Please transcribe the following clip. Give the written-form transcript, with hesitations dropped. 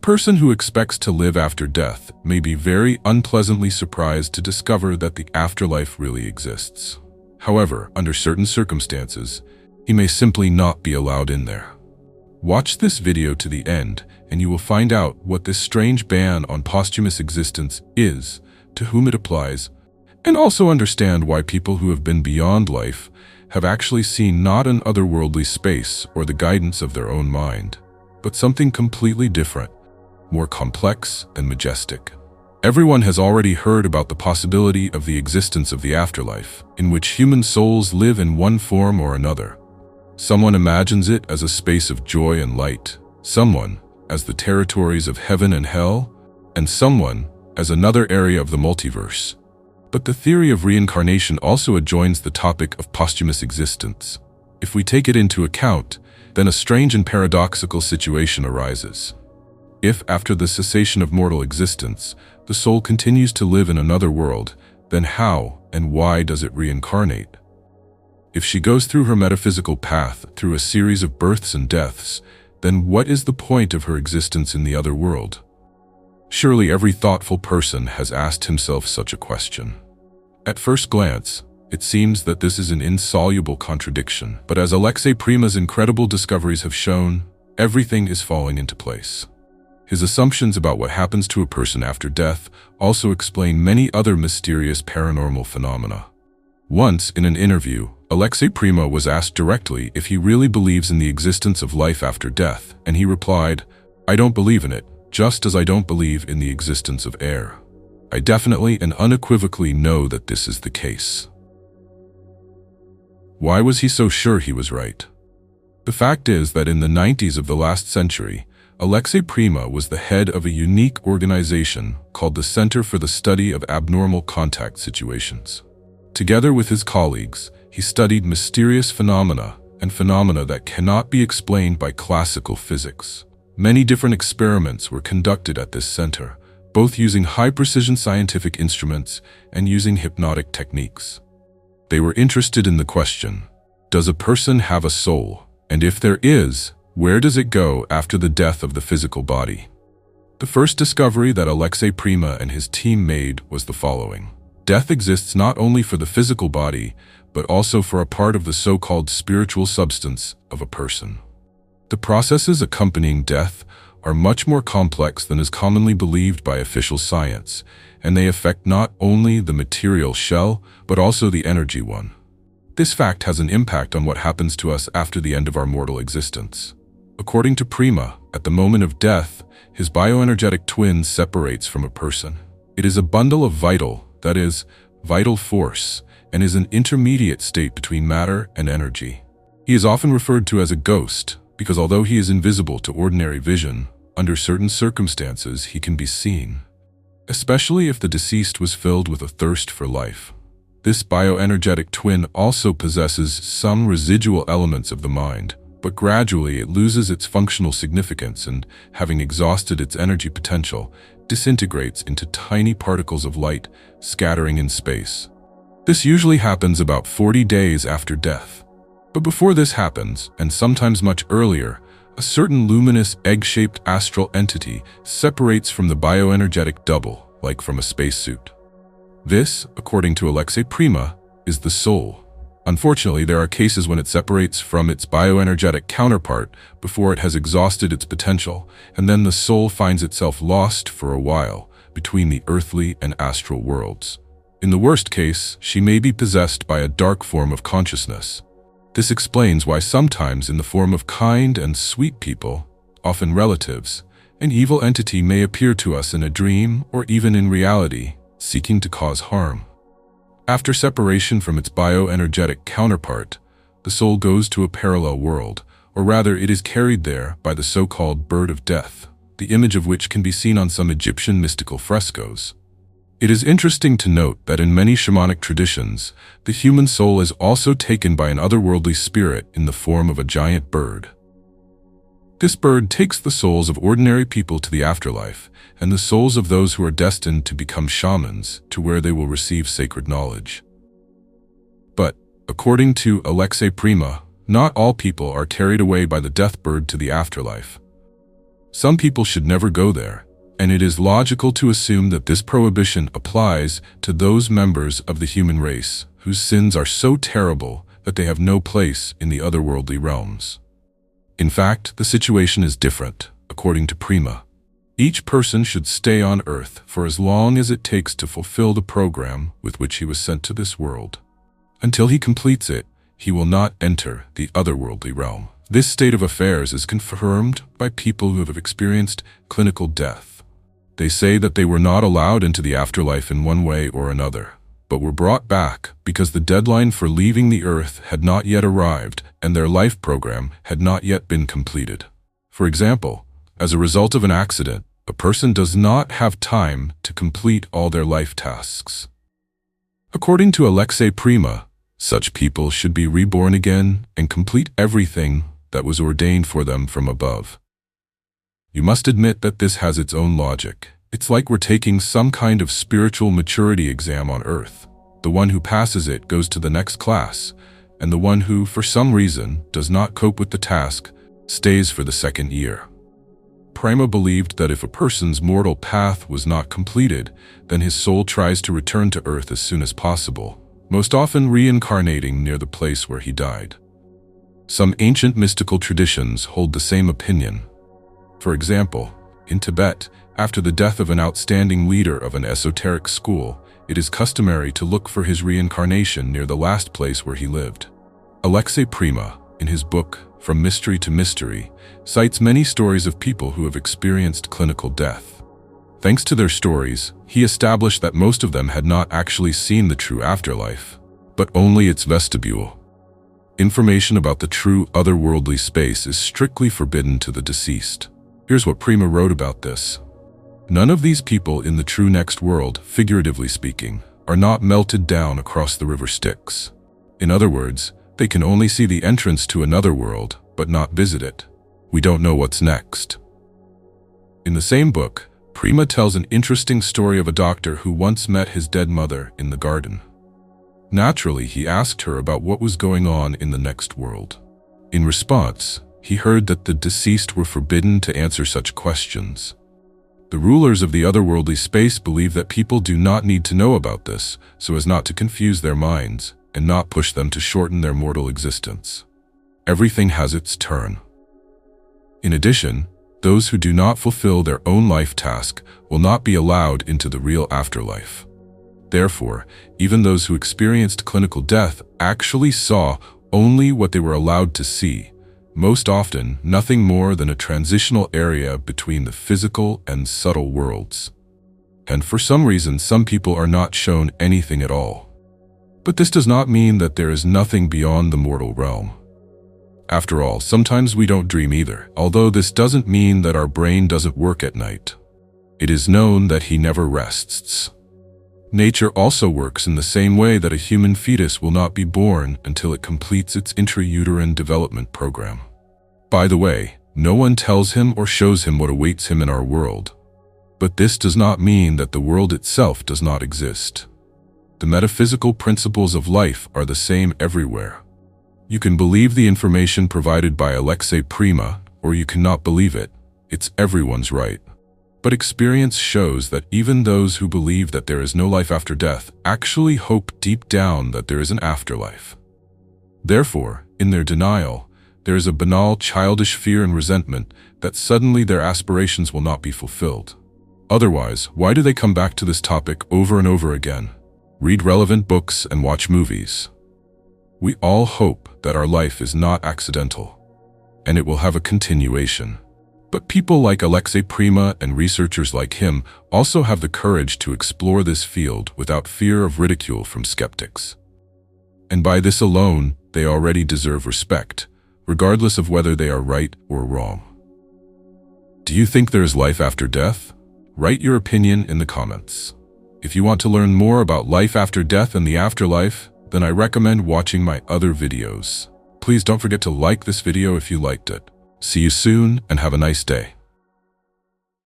person who expects to live after death may be very unpleasantly surprised to discover that the afterlife really exists. However, under certain circumstances, he may simply not be allowed in there. Watch this video to the end, and you will find out what this strange ban on posthumous existence is, to whom it applies, and also understand why people who have been beyond life have actually seen not an otherworldly space or the guidance of their own mind, but something completely different, more complex and majestic. Everyone has already heard about the possibility of the existence of the afterlife, in which human souls live in one form or another. Someone imagines it as a space of joy and light, someone as the territories of heaven and hell, and someone as another area of the multiverse. But the theory of reincarnation also adjoins the topic of posthumous existence. If we take it into account, then a strange and paradoxical situation arises. If, after the cessation of mortal existence, the soul continues to live in another world, then how and why does it reincarnate? If she goes through her metaphysical path through a series of births and deaths, then what is the point of her existence in the other world? Surely every thoughtful person has asked himself such a question. At first glance, it seems that this is an insoluble contradiction, but as Alexey Prima's incredible discoveries have shown, everything is falling into place. His assumptions about what happens to a person after death also explain many other mysterious paranormal phenomena. Once, in an interview, Alexey Prima was asked directly if he really believes in the existence of life after death, and he replied, "I don't believe in it, just as I don't believe in the existence of air. I definitely and unequivocally know that this is the case." Why was he so sure he was right? The fact is that in the 90s of the last century, Alexey Prima was the head of a unique organization called the Center for the Study of Abnormal Contact Situations. Together with his colleagues, he studied mysterious phenomena and phenomena that cannot be explained by classical physics. Many different experiments were conducted at this center, both using high-precision scientific instruments and using hypnotic techniques. They were interested in the question, does a person have a soul? And if there is, where does it go after the death of the physical body? The first discovery that Alexey Prima and his team made was the following. Death exists not only for the physical body, but also for a part of the so-called spiritual substance of a person. The processes accompanying death are much more complex than is commonly believed by official science, and they affect not only the material shell, but also the energy one. This fact has an impact on what happens to us after the end of our mortal existence. According to Prima, at the moment of death, his bioenergetic twin separates from a person. It is a bundle of vital, that is, vital force, and is an intermediate state between matter and energy. He is often referred to as a ghost, because although he is invisible to ordinary vision, under certain circumstances he can be seen, especially if the deceased was filled with a thirst for life. This bioenergetic twin also possesses some residual elements of the mind, but gradually it loses its functional significance and, having exhausted its energy potential, disintegrates into tiny particles of light, scattering in space. This usually happens about 40 days after death. But before this happens, and sometimes much earlier, a certain luminous egg-shaped astral entity separates from the bioenergetic double, like from a spacesuit. This, according to Alexey Prima, is the soul. Unfortunately, there are cases when it separates from its bioenergetic counterpart before it has exhausted its potential, and then the soul finds itself lost for a while between the earthly and astral worlds. In the worst case, she may be possessed by a dark form of consciousness. This explains why sometimes in the form of kind and sweet people, often relatives, an evil entity may appear to us in a dream or even in reality, seeking to cause harm. After separation from its bioenergetic counterpart, the soul goes to a parallel world, or rather it is carried there by the so-called bird of death, the image of which can be seen on some Egyptian mystical frescoes. It is interesting to note that in many shamanic traditions, the human soul is also taken by an otherworldly spirit in the form of a giant bird. This bird takes the souls of ordinary people to the afterlife, and the souls of those who are destined to become shamans to where they will receive sacred knowledge. But, according to Alexey Prima, not all people are carried away by the death bird to the afterlife. Some people should never go there, and it is logical to assume that this prohibition applies to those members of the human race whose sins are so terrible that they have no place in the otherworldly realms. In fact, the situation is different, according to Prima. Each person should stay on Earth for as long as it takes to fulfill the program with which he was sent to this world. Until he completes it, he will not enter the otherworldly realm. This state of affairs is confirmed by people who have experienced clinical death. They say that they were not allowed into the afterlife in one way or another, but were brought back because the deadline for leaving the Earth had not yet arrived and their life program had not yet been completed. For example, as a result of an accident, a person does not have time to complete all their life tasks. According to Alexey Prima, such people should be reborn again and complete everything that was ordained for them from above. You must admit that this has its own logic. It's like we're taking some kind of spiritual maturity exam on Earth. The one who passes it goes to the next class, and the one who, for some reason, does not cope with the task, stays for the second year. Prima believed that if a person's mortal path was not completed, then his soul tries to return to Earth as soon as possible, most often reincarnating near the place where he died. Some ancient mystical traditions hold the same opinion. For example, in Tibet, after the death of an outstanding leader of an esoteric school, it is customary to look for his reincarnation near the last place where he lived. Alexey Prima, in his book, From Mystery to Mystery, cites many stories of people who have experienced clinical death. Thanks to their stories, he established that most of them had not actually seen the true afterlife, but only its vestibule. Information about the true otherworldly space is strictly forbidden to the deceased. Here's what Prima wrote about this. None of these people in the true next world, figuratively speaking, are not melted down across the river Styx. In other words, they can only see the entrance to another world, but not visit it. We don't know what's next. In the same book, Prima tells an interesting story of a doctor who once met his dead mother in the garden. Naturally, he asked her about what was going on in the next world. In response, he heard that the deceased were forbidden to answer such questions. The rulers of the otherworldly space believe that people do not need to know about this, so as not to confuse their minds and not push them to shorten their mortal existence. Everything has its turn. In addition, those who do not fulfill their own life task will not be allowed into the real afterlife. Therefore, even those who experienced clinical death actually saw only what they were allowed to see, most often nothing more than a transitional area between the physical and subtle worlds. And for some reason, some people are not shown anything at all. But this does not mean that there is nothing beyond the mortal realm. After all, sometimes we don't dream either, although this doesn't mean that our brain doesn't work at night. It is known that he never rests. Nature also works in the same way that a human fetus will not be born until it completes its intrauterine development program. By the way, no one tells him or shows him what awaits him in our world. But this does not mean that the world itself does not exist. The metaphysical principles of life are the same everywhere. You can believe the information provided by Alexey Prima, or you cannot believe it. It's everyone's right. But experience shows that even those who believe that there is no life after death actually hope deep down that there is an afterlife. Therefore, in their denial, there is a banal childish fear and resentment that suddenly their aspirations will not be fulfilled. Otherwise, why do they come back to this topic over and over again? Read relevant books and watch movies. We all hope that our life is not accidental, and it will have a continuation. But people like Alexey Prima and researchers like him also have the courage to explore this field without fear of ridicule from skeptics. And by this alone, they already deserve respect, regardless of whether they are right or wrong. Do you think there is life after death? Write your opinion in the comments. If you want to learn more about life after death and the afterlife, then I recommend watching my other videos. Please don't forget to like this video if you liked it. See you soon and have a nice day.